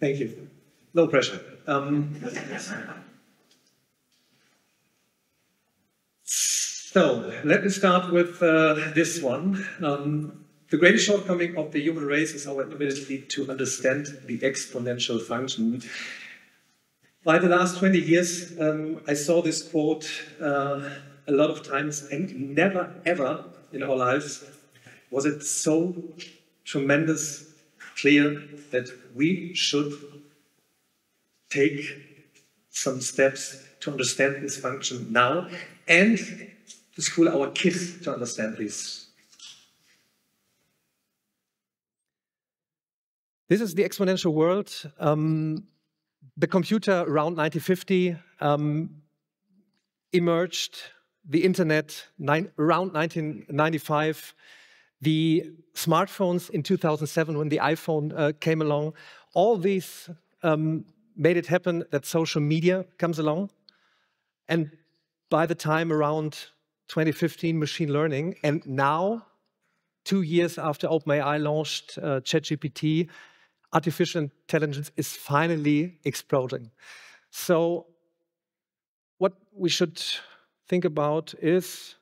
Thank you. No pressure. So let me start with this one. The greatest shortcoming of the human race is our inability to understand the exponential function. By the last 20 years, I saw this quote a lot of times, and never ever in our lives was it so tremendous clear that we should take some steps to understand this function now and to school our kids to understand this. This is the exponential world. The computer around 1950 emerged, the internet around 1995, the smartphones in 2007 when the iPhone came along. All these made it happen that social media comes along. And by the time around 2015, machine learning, and now, 2 years after OpenAI launched ChatGPT, artificial intelligence is finally exploding. So what we should think about is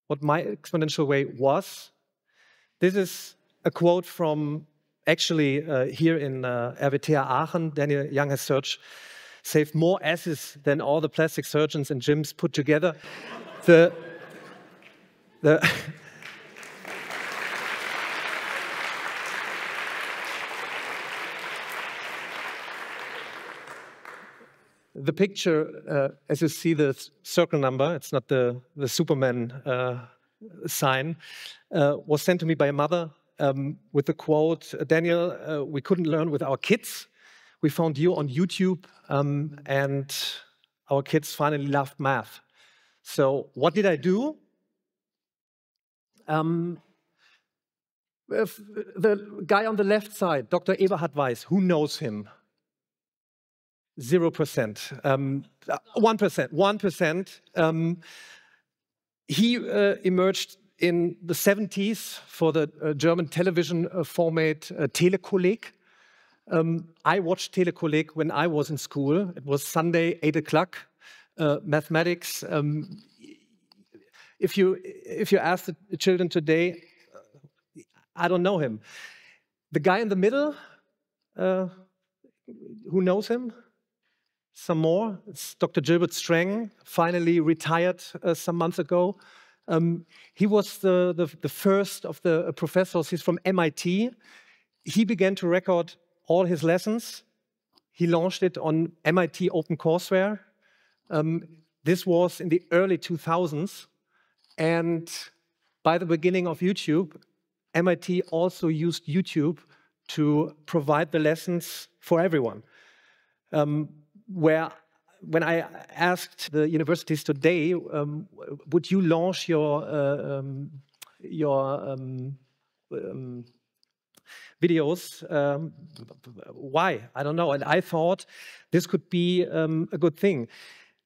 what my exponential way was. This is a quote from actually here in RWTHAachen. Daniel Jung has saved more asses than all the plastic surgeons and gyms put together. The picture, as you see the circle number, it's not the Superman sign, was sent to me by a mother with the quote, Daniel, we couldn't learn with our kids. We found you on YouTube, and our kids finally loved math. So what did I do? The guy on the left side, Dr. Eberhard Weiss, who knows him? 0%, 1%. He emerged in the 70s for the German television format Telekolleg. I watched Telekolleg when I was in school. It was Sunday, 8 o'clock, mathematics. If you ask the children today, I don't know him. The guy in the middle, who knows him? Some more. It's Dr. Gilbert Strang, finally retired some months ago. He was the first of the professors. He's from MIT. He began to record all his lessons. He launched it on MIT OpenCourseWare. This was in the early 2000s. And by the beginning of YouTube, MIT also used YouTube to provide the lessons for everyone. When I asked the universities today, would you launch your videos? Why? I don't know. And I thought this could be a good thing.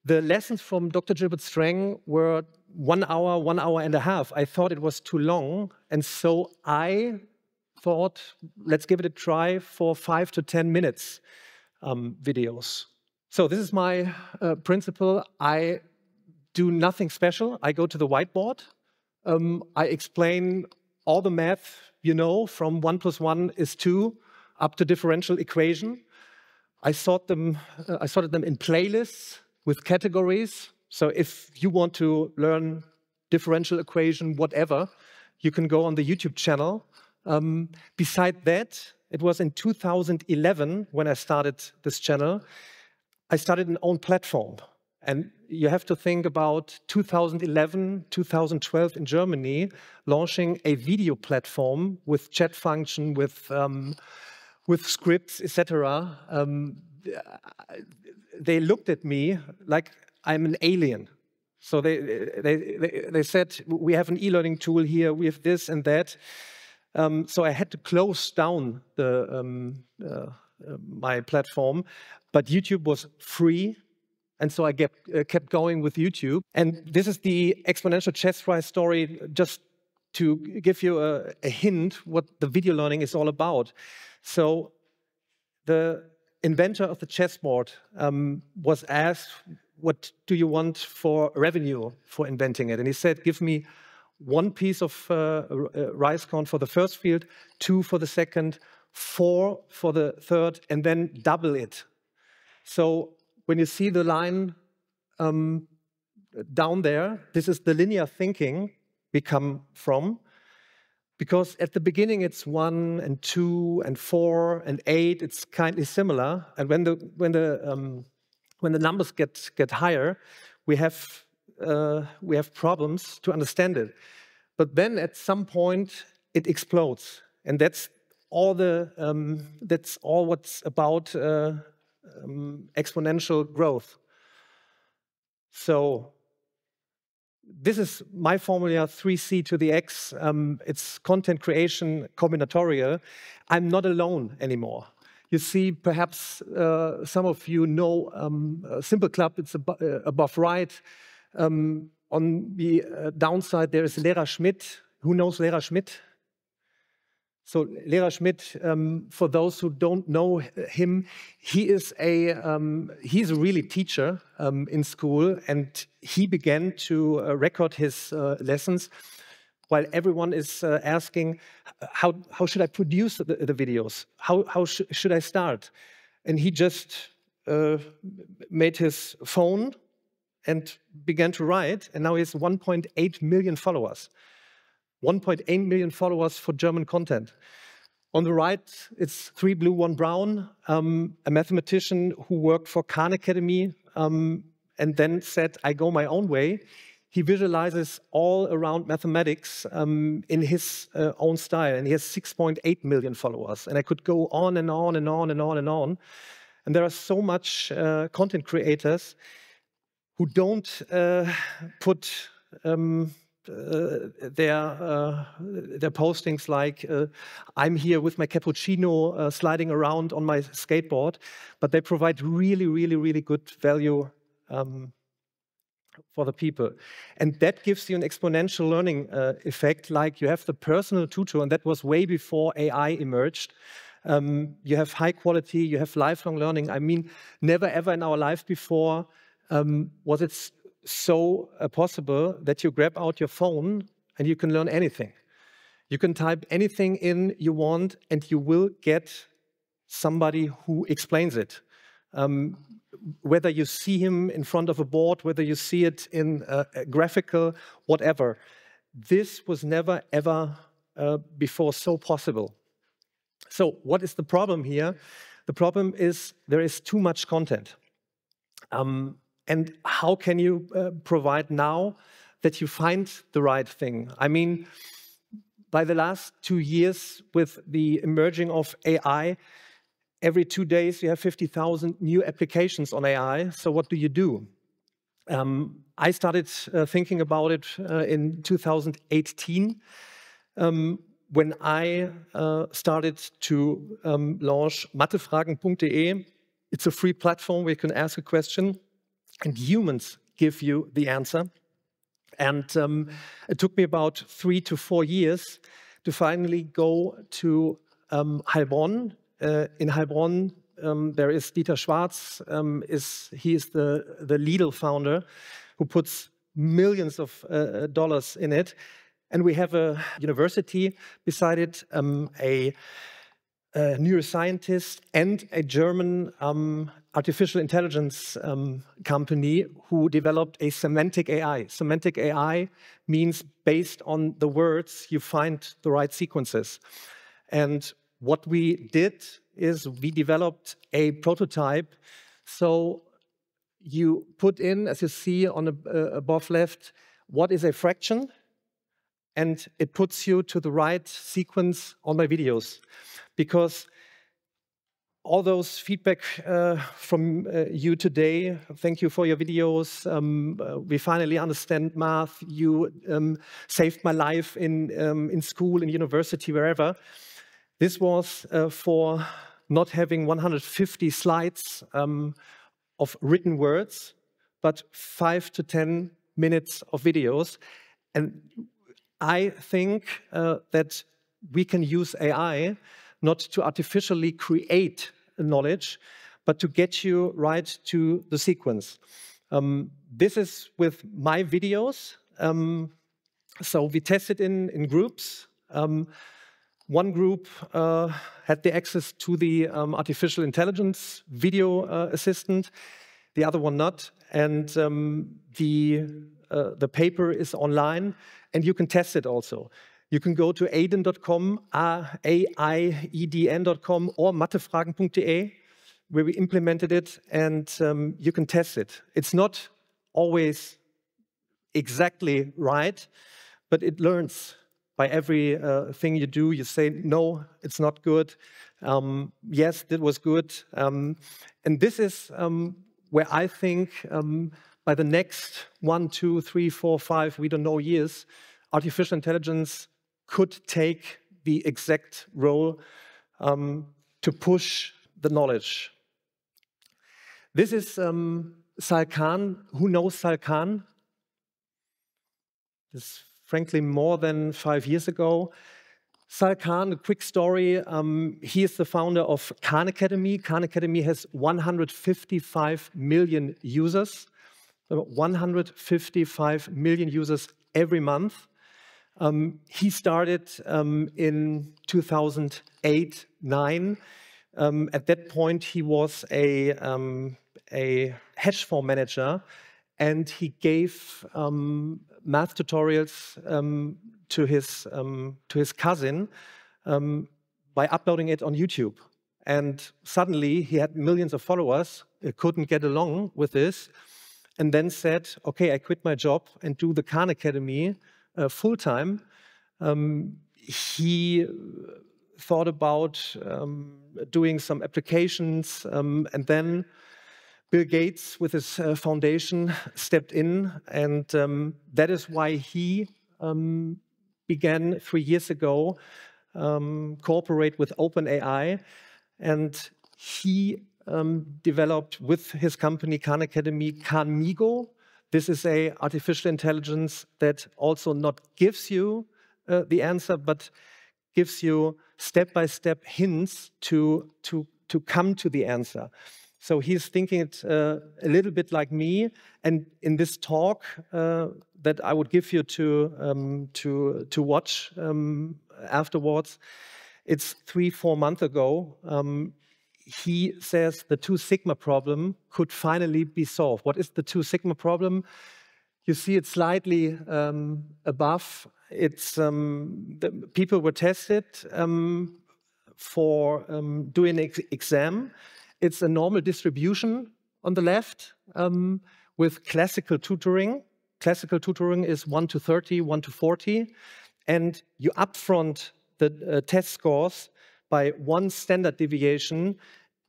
The lessons from Dr. Gilbert Strang were 1 hour, 1 hour and a half. I thought it was too long. And so I thought, let's give it a try for 5 to 10 minutes videos. So this is my principle. I do nothing special. I go to the whiteboard. I explain all the math, you know, from 1 + 1 = 2 up to differential equation. I sorted them in playlists with categories. So if you want to learn differential equation, whatever, you can go on the YouTube channel. Beside that, it was in 2011 when I started this channel. I started an own platform. And you have to think about 2011, 2012 in Germany, launching a video platform with chat function, with scripts, etc. They looked at me like I'm an alien. So they said, we have an e-learning tool here, we have this and that. So I had to close down my platform, but YouTube was free. And so I kept going with YouTube. And this is the exponential chess prize story, just to give you a hint what the video learning is all about. So the inventor of the chessboard was asked, what do you want for revenue for inventing it? And he said, give me 1 piece of rice corn for the first field, 2 for the second, 4 for the third, and then double it. So when you see the line down there, this is the linear thinking we come from. Because at the beginning it's 1 and 2 and 4 and 8, it's kindly similar. And when the numbers get higher, we have problems to understand it. But then at some point it explodes, and that's all what's about exponential growth. So this is my formula, 3C to the X. It's content creation combinatorial. I'm not alone anymore. You see, perhaps some of you know Simple Club, it's above right. On the downside, there is Lehrer Schmidt. Who knows Lehrer Schmidt? So Lehrer Schmidt, for those who don't know him, he's a really teacher in school, and he began to record his lessons while everyone is asking, how should I produce the videos? How should I start? And he just made his phone and began to write, and now he has 1.8 million followers. 1.8 million followers for German content. On the right, it's 3 blue, 1 brown, a mathematician who worked for Khan Academy and then said, I go my own way. He visualizes all around mathematics in his own style, and he has 6.8 million followers. And I could go on and on and on and on and on. And there are so much content creators who don't put their postings like, I'm here with my cappuccino sliding around on my skateboard, but they provide really, really, really good value for the people. And that gives you an exponential learning effect, like you have the personal tutor, and that was way before AI emerged. You have high quality, you have lifelong learning. I mean, never ever in our life before was it so possible that you grab out your phone and you can learn anything. You can type anything in you want and you will get somebody who explains it. Whether you see him in front of a board, whether you see it in a graphical, whatever. This was never ever before so possible. So what is the problem here? The problem is there is too much content. And how can you provide now that you find the right thing? I mean, by the last 2 years with the emerging of AI, every 2 days you have 50,000 new applications on AI. So what do? I started thinking about it in 2018 when I started to launch mathefragen.de. It's a free platform where you can ask a question and humans give you the answer. And it took me about 3 to 4 years to finally go to Heilbronn. In Heilbronn, there is Dieter Schwarz. He is the Lidl founder who puts millions of dollars in it. And we have a university beside it, a neuroscientist and a German artificial intelligence company who developed a semantic AI. Semantic AI means based on the words, you find the right sequences. And what we did is we developed a prototype. So you put in, as you see on the above left, what is a fraction? And it puts you to the right sequence on my videos. Because all those feedback from you today, thank you for your videos. We finally understand math. You saved my life in school, in university, wherever. This was for not having 150 slides of written words, but 5 to 10 minutes of videos. And I think that we can use AI not to artificially create knowledge, but to get you right to the sequence. This is with my videos. So we tested in groups. One group had the access to the artificial intelligence video assistant, the other one not. And the paper is online, and you can test it also. You can go to aiden.com, aiden.com, or mathefragen.de, where we implemented it, and you can test it. It's not always exactly right, but it learns by every thing you do. You say, no, it's not good. Yes, that was good. And this is where I think by the next 1, 2, 3, 4, 5, we don't know, years, artificial intelligence could take the exact role to push the knowledge. This is Sal Khan. Who knows Sal Khan? This is frankly more than 5 years ago. Sal Khan, a quick story. He is the founder of Khan Academy. Khan Academy has 155 million users. 155 million users every month. He started in 2008-9. At that point, he was a hedge fund manager, and he gave math tutorials to his cousin by uploading it on YouTube. And suddenly, he had millions of followers. He couldn't get along with this, and then said, "Okay, I quit my job and do the Khan Academy full time." He thought about doing some applications, and then Bill Gates, with his foundation, stepped in, and that is why he began 3 years ago cooperate with OpenAI, and he developed with his company Khan Academy Khanmigo. This is a artificial intelligence that also not gives you the answer, but gives you step-by-step hints to come to the answer. So he's thinking it a little bit like me. And in this talk that I would give you to watch afterwards, it's 3-4 months ago. He says the 2 sigma problem could finally be solved. What is the 2 sigma problem? You see it slightly above. It's the people were tested for doing an exam. It's a normal distribution on the left with classical tutoring. Classical tutoring is 1 to 30, 1 to 40. And you upfront the test scores by 1 standard deviation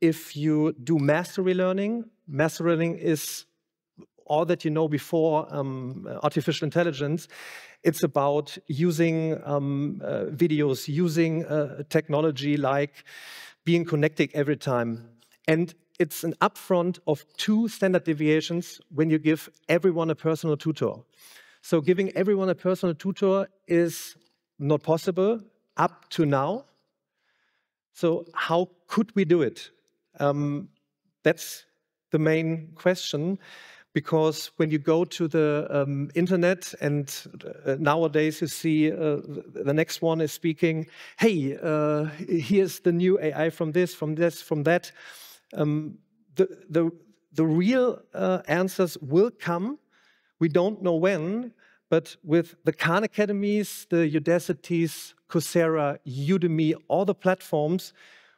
if you do mastery learning. Mastery learning is all that you know before artificial intelligence. It's about using videos, using technology like being connected every time. And it's an upfront of 2 standard deviations when you give everyone a personal tutor. So giving everyone a personal tutor is not possible up to now. So how could we do it? That's the main question, because when you go to the internet, and nowadays you see the next one is speaking, hey, here's the new AI from this, from that. The real answers will come. We don't know when, but with the Khan Academies, the Udacities, Coursera, Udemy, all the platforms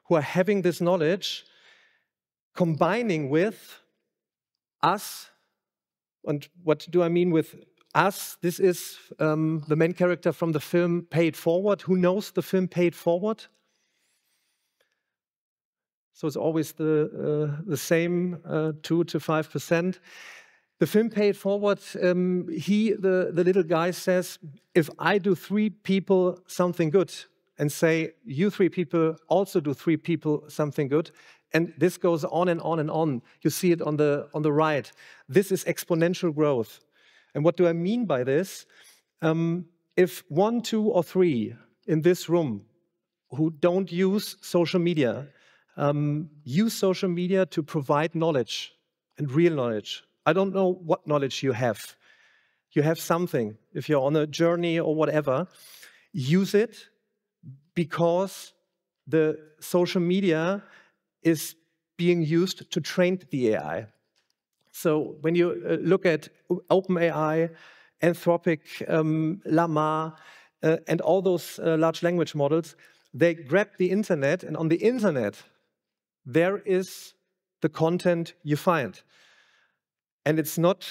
who are having this knowledge, combining with us. And what do I mean with us? This is the main character from the film Pay It Forward. Who knows the film Pay It Forward? So it's always the same 2 to 5%. The film Pay It Forward, the little guy says, if I do 3 people something good, and say, you 3 people also do 3 people something good, and this goes on and on and on. You see it on the right. This is exponential growth. And what do I mean by this? If 1, 2, or 3 in this room who don't use social media use social media to provide knowledge and real knowledge. I don't know what knowledge you have. You have something. If you're on a journey or whatever, use it because the social media is being used to train the AI. So when you look at OpenAI, Anthropic, Llama, and all those large language models, they grab the internet, and on the internet, there is the content you find. And it's not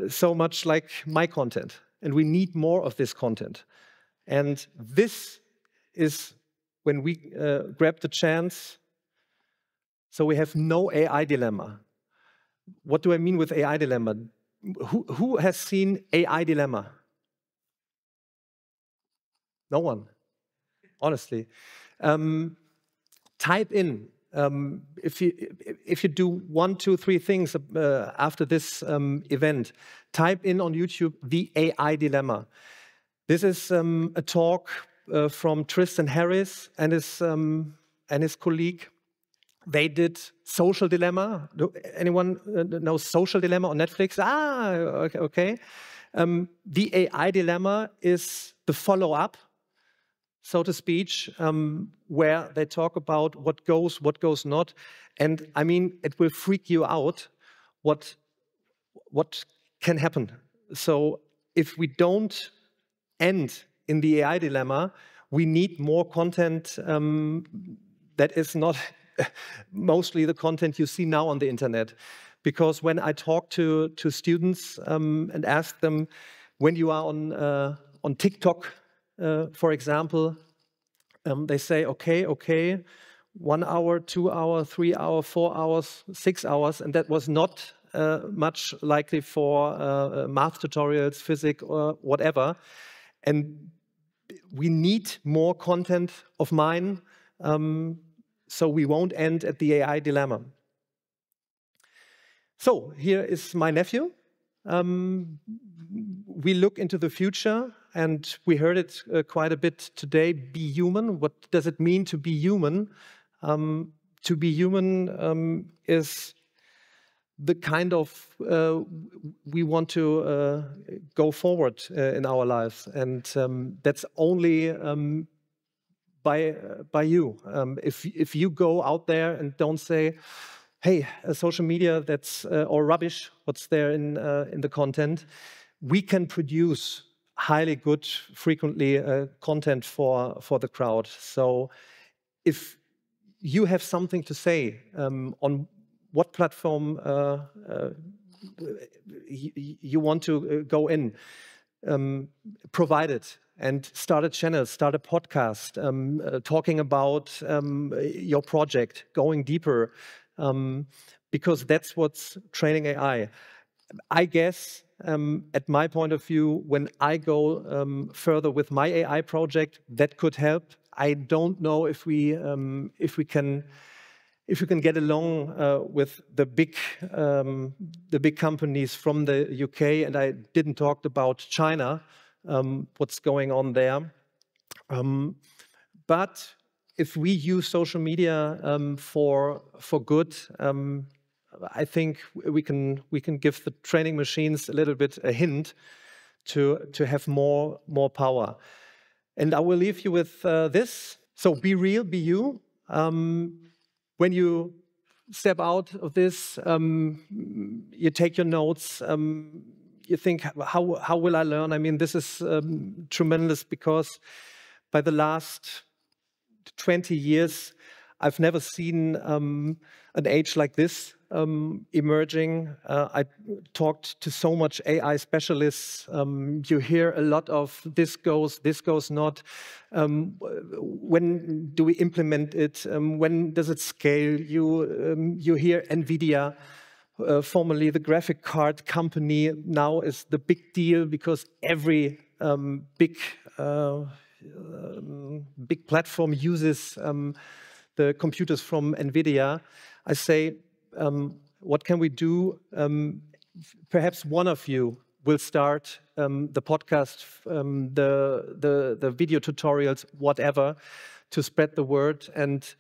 so much like my content. And we need more of this content. And this is when we grab the chance. So we have no AI dilemma. What do I mean with AI dilemma? Who has seen AI dilemma? No one, honestly. Type in, if you do 1, 2, 3 things after this event, type in on YouTube the AI dilemma. This is a talk from Tristan Harris and his colleague. They did Social Dilemma. Anyone know Social Dilemma on Netflix? Ah, okay. The AI Dilemma is the follow-up, so to speak, where they talk about what goes not. And I mean, it will freak you out what can happen. So if we don't end in the AI dilemma, we need more content that is not mostly the content you see now on the internet. Because when I talk to students and ask them, when you are on TikTok, for example, they say, okay, 1 hour, 2 hours, 3 hours, 4 hours, 6 hours, and that was not much likely for math tutorials, physics, or whatever. And we need more content of mine, so we won't end at the AI dilemma. So here is my nephew. We look into the future, and we heard it quite a bit today. Be human. What does it mean to be human? To be human is the kind of we want to go forward in our lives, and that's only by you. If you go out there and don't say, hey, social media, that's all rubbish, what's there in the content, we can produce highly good, frequently content for the crowd. So if you have something to say on what platform you want to go in, provide it and start a channel, start a podcast, talking about your project, going deeper, because that's what's training AI. I guess, at my point of view, when I go further with my AI project, that could help. I don't know if we can get along with the big companies from the UK, and I didn't talk about China, what's going on there. But if we use social media for good, I think we can give the training machines a little bit a hint to have more power. And I will leave you with this. So be real, be you. When you step out of this, you take your notes, you think, how will I learn? I mean, this is tremendous, because by the last 20 years, I've never seen an age like this emerging. I talked to so much AI specialists. You hear a lot of this goes not. When do we implement it? When does it scale? You hear NVIDIA, formerly the graphic card company, now is the big deal because every big platform uses the computers from NVIDIA. I say, what can we do? Perhaps one of you will start the podcast, the video tutorials, whatever, to spread the word and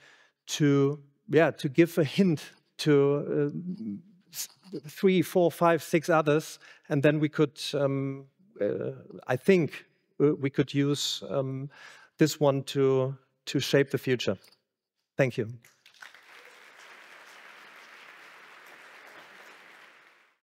to give a hint to 3, 4, 5, 6 others, and then we could, I think, we could use this one to shape the future. Thank you.